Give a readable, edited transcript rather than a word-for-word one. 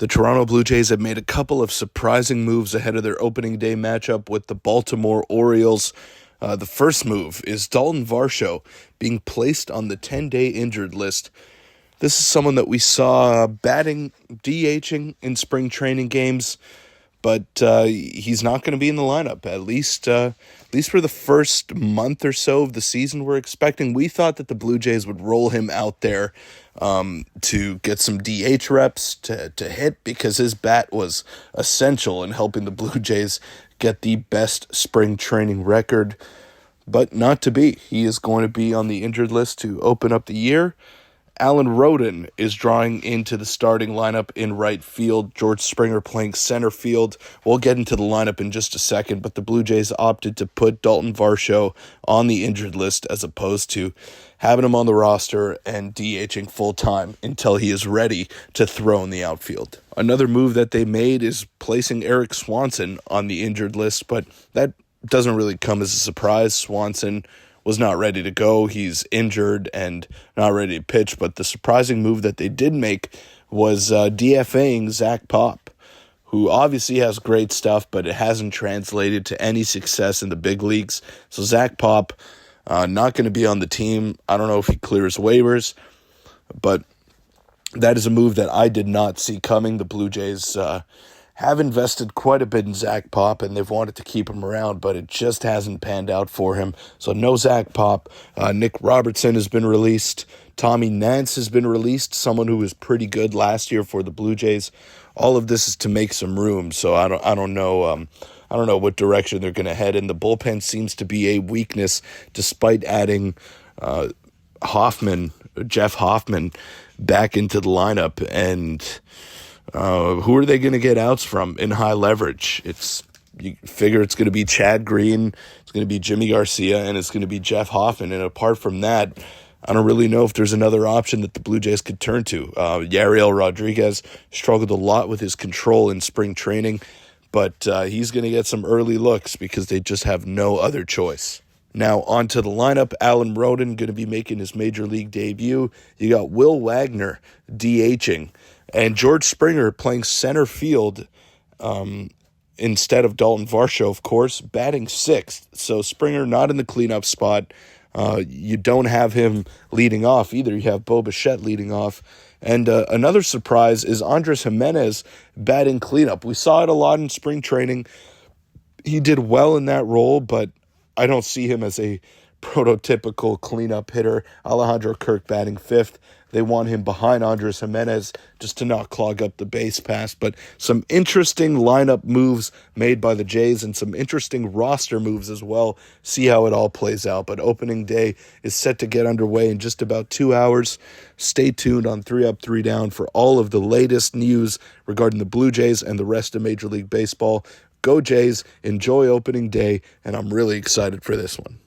The Toronto Blue Jays have made a couple of surprising moves ahead of their opening day matchup with the Baltimore Orioles. The first move is Dalton Varsho being placed on the 10-day injured list. This is someone that we saw batting, DHing in spring training games, but he's not going to be in the lineup, at least for the first month or so of the season we're expecting. We thought that the Blue Jays would roll him out there to get some DH reps to hit, because his bat was essential in helping the Blue Jays get the best spring training record, but not to be. He is going to be on the injured list to open up the year. Alan Roden is drawing into the starting lineup in right field. George Springer playing center field. We'll get into the lineup in just a second, but the Blue Jays opted to put Dalton Varsho on the injured list as opposed to having him on the roster and DHing full-time until he is ready to throw in the outfield. Another move that they made is placing Eric Swanson on the injured list, but that doesn't really come as a surprise. Swanson was not ready to go. He's injured and not ready to pitch. But the surprising move that they did make was DFAing Zach Pop, who obviously has great stuff, but it hasn't translated to any success in the big leagues. So Zach Pop, not going to be on the team. I don't know if he clears waivers, but that is a move that I did not see coming. The Blue Jays have invested quite a bit in Zach Pop, and they've wanted to keep him around, but it just hasn't panned out for him. So no Zach Pop. Nick Robertson has been released. Tommy Nance has been released, someone who was pretty good last year for the Blue Jays. All of this is to make some room, so I don't know what direction they're going to head in. The bullpen seems to be a weakness, despite adding Jeff Hoffman, back into the lineup, and who are they going to get outs from in high leverage? You figure it's going to be Chad Green, it's going to be Jimmy Garcia, and it's going to be Jeff Hoffman. And apart from that, I don't really know if there's another option that the Blue Jays could turn to. Yariel Rodriguez struggled a lot with his control in spring training, but he's going to get some early looks because they just have no other choice. Now, on to the lineup. Alan Roden going to be making his major league debut. You got Will Wagner DHing, and George Springer playing center field instead of Dalton Varsho, of course, batting sixth. So Springer not in the cleanup spot. You don't have him leading off either. You have Bo Bichette leading off. And another surprise is Andres Jimenez batting cleanup. We saw it a lot in spring training. He did well in that role, but I don't see him as a prototypical cleanup hitter. Alejandro Kirk batting fifth. They want him behind Andres Jimenez just to not clog up the base pass. But some interesting lineup moves made by the Jays and some interesting roster moves as well. See how it all plays out. But opening day is set to get underway in just about 2 hours. Stay tuned on 3 Up, 3 Down for all of the latest news regarding the Blue Jays and the rest of Major League Baseball. Go Jays, enjoy opening day, and I'm really excited for this one.